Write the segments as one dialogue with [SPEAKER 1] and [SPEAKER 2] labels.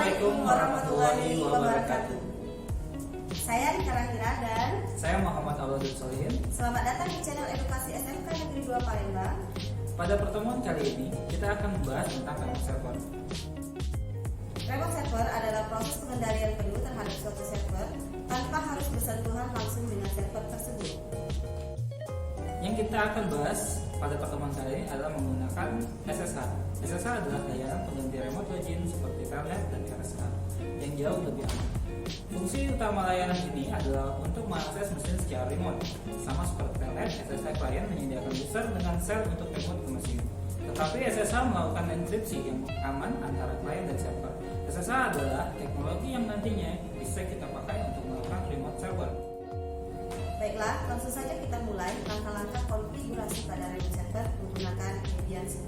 [SPEAKER 1] Assalamualaikum warahmatullahi wabarakatuh.
[SPEAKER 2] Saya Rika Rahira dan
[SPEAKER 1] Saya Muhammad Awladud Solihin.
[SPEAKER 2] selamat datang di channel Edukasi SMK Negeri 2 Palembang.
[SPEAKER 1] Pada pertemuan kali ini, kita akan membahas tentang remote server.
[SPEAKER 2] Remote server adalah proses pengendalian penuh terhadap suatu server tanpa harus bersentuhan langsung dengan server tersebut.
[SPEAKER 1] Yang kita akan bahas pada pertemuan kali ini adalah menggunakan SSH. SSH adalah layanan pengganti remote login seperti Telnet dan RSH yang jauh lebih aman. Fungsi utama layanan ini adalah untuk mengakses mesin secara remote. Sama seperti Telnet, SSH klien menyediakan user dengan shell untuk remote ke mesin. Tetapi SSH melakukan enkripsi yang aman antara klien dan server. SSH adalah teknologi yang nantinya bisa kita pakai untuk melakukan remote server.
[SPEAKER 2] Baiklah, langsung saja kita mulai langkah-langkah konfigurasi pada remote server menggunakan Debian 10.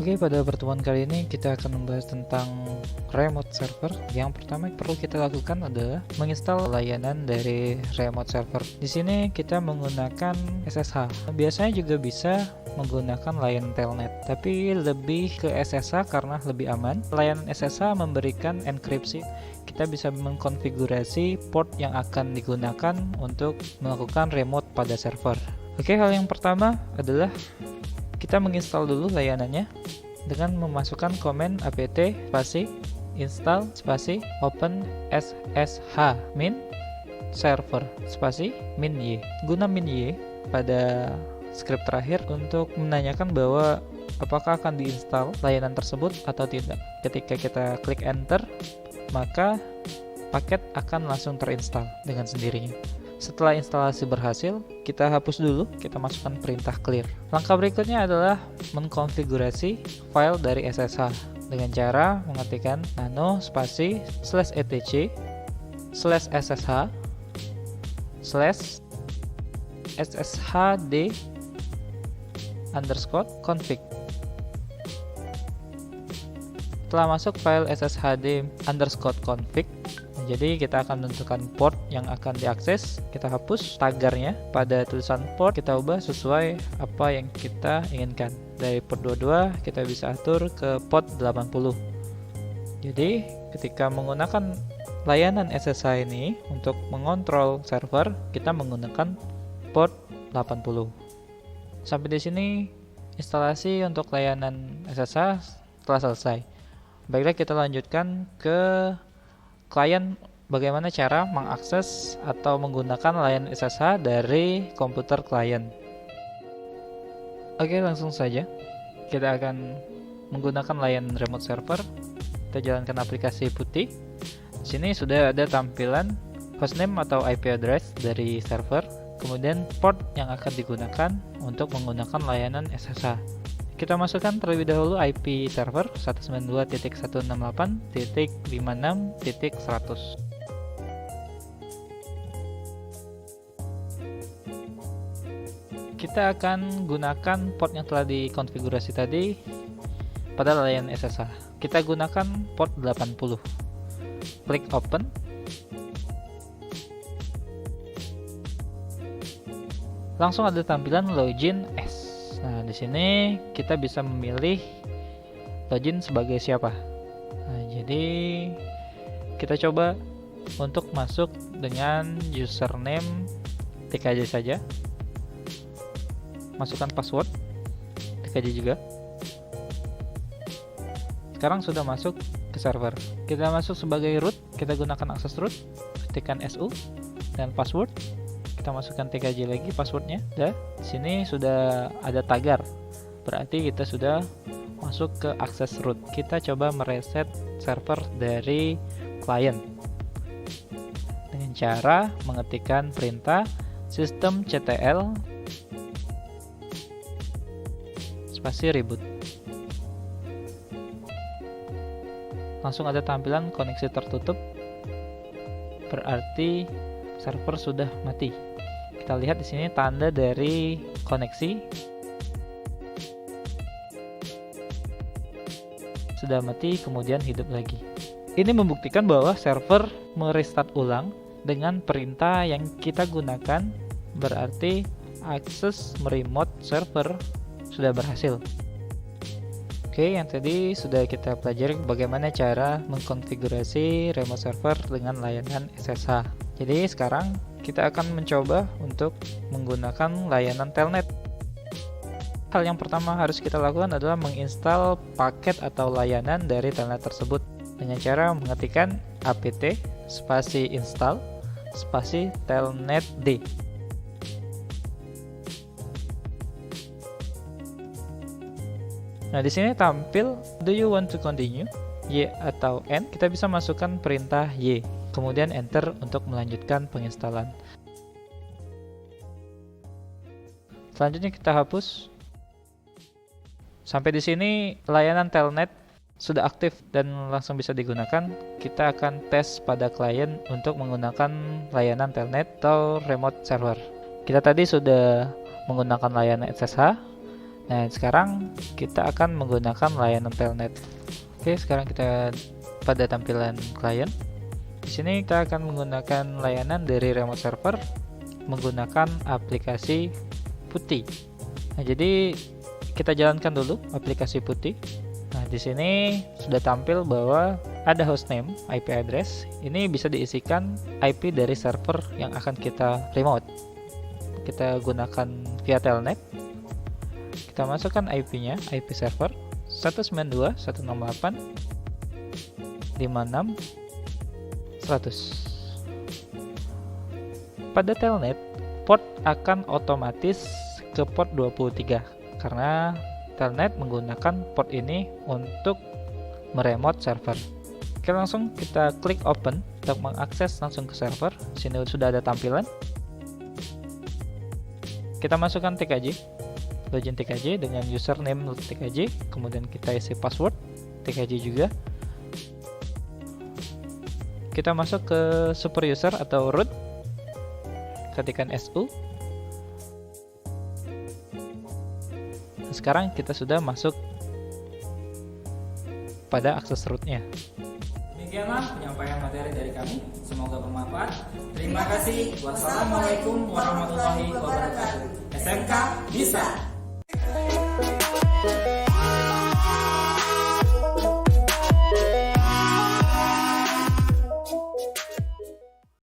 [SPEAKER 3] Oke, pada pertemuan kali ini kita akan membahas tentang remote server. Yang pertama yang perlu kita lakukan adalah menginstal layanan dari remote server. Di sini kita menggunakan SSH. Biasanya juga bisa menggunakan layanan Telnet, tapi lebih ke SSH karena lebih aman. Layanan SSH memberikan enkripsi. Kita bisa mengkonfigurasi port yang akan digunakan untuk melakukan remote pada server. Oke, hal yang pertama adalah kita menginstal dulu layanannya dengan memasukkan komen apt spasi install spasi open ssh min server spasi min y. Guna min y pada script terakhir untuk menanyakan bahwa apakah akan diinstal layanan tersebut atau tidak. Ketika kita klik enter, maka paket akan langsung terinstall dengan sendirinya. Setelah instalasi berhasil, kita hapus dulu, kita masukkan perintah clear. Langkah berikutnya adalah mengkonfigurasi file dari SSH dengan cara mengetikkan nano spasi /etc /ssh /sshd _config. Setelah masuk file sshd_config, jadi kita akan menentukan port yang akan diakses. Kita hapus tagarnya. Pada tulisan port kita ubah sesuai apa yang kita inginkan. Dari port 22 kita bisa atur ke port 80. Jadi ketika menggunakan layanan SSH ini untuk mengontrol server, kita menggunakan port 80. Sampai di sini instalasi untuk layanan SSH telah selesai. Baiklah, kita lanjutkan ke klien, bagaimana cara mengakses atau menggunakan layanan SSH dari komputer klien. Oke, langsung saja kita akan menggunakan layanan remote server. Kita jalankan aplikasi putih. Di sini sudah ada tampilan hostname atau IP address dari server, kemudian port yang akan digunakan untuk menggunakan layanan SSH. Kita masukkan terlebih dahulu IP server 192.168.56.100. Kita akan gunakan port yang telah dikonfigurasi tadi pada layanan SSH. Kita gunakan port 80. Klik open. Langsung ada tampilan login as. Nah, di sini kita bisa memilih login sebagai siapa. Nah, jadi kita coba untuk masuk dengan username TKJ saja. Masukkan password TKJ juga. Sekarang sudah masuk ke server. Kita masuk sebagai root, kita gunakan akses root, ketikkan SU dan password. Kita masukkan TKJ lagi passwordnya. Dan di sini sudah ada tagar, berarti kita sudah masuk ke akses root. Kita coba mereset server dari klien dengan cara mengetikkan perintah systemctl spasi reboot. Langsung ada tampilan koneksi tertutup, berarti server sudah mati. Kita lihat di sini tanda dari koneksi sudah mati, kemudian hidup lagi. Ini membuktikan bahwa server merestart ulang dengan perintah yang kita gunakan, berarti akses meremote server sudah berhasil. Oke, yang tadi sudah kita pelajari bagaimana cara mengkonfigurasi remote server dengan layanan SSH. Jadi sekarang kita akan mencoba untuk menggunakan layanan telnet. Hal yang pertama harus kita lakukan adalah menginstal paket atau layanan dari telnet tersebut dengan cara mengetikkan apt spasi install spasi telnetd. Nah, di sini tampil do you want to continue? Y atau N. Kita bisa masukkan perintah Y, kemudian enter untuk melanjutkan penginstalan. Selanjutnya kita hapus. Sampai di sini layanan telnet sudah aktif dan langsung bisa digunakan. Kita akan tes pada klien untuk menggunakan layanan telnet atau remote server. Kita tadi sudah menggunakan layanan SSH. Nah, sekarang kita akan menggunakan layanan telnet. Oke, sekarang kita pada tampilan klien. Di sini kita akan menggunakan layanan dari remote server menggunakan aplikasi Putih. Nah, jadi kita jalankan dulu aplikasi Putih. Nah, di sini sudah tampil bahwa ada hostname, IP address. Ini bisa diisikan IP dari server yang akan kita remote. Kita gunakan via telnet. Kita masukkan IP-nya, IP server 192.168.100. Pada telnet, port akan otomatis ke port 23 karena telnet menggunakan port ini untuk meremote server. Oke, langsung kita klik open untuk mengakses langsung ke server. Di sini sudah ada tampilan. Kita masukkan TKJ. Login TKJ dengan username TKJ, kemudian kita isi password TKJ juga. Kita masuk ke super user atau root, ketikkan SU. Nah, sekarang kita sudah masuk pada akses rootnya.
[SPEAKER 1] Demikianlah penyampaian materi dari kami. Semoga bermanfaat. Terima kasih. Wassalamualaikum warahmatullahi wabarakatuh. SMK bisa.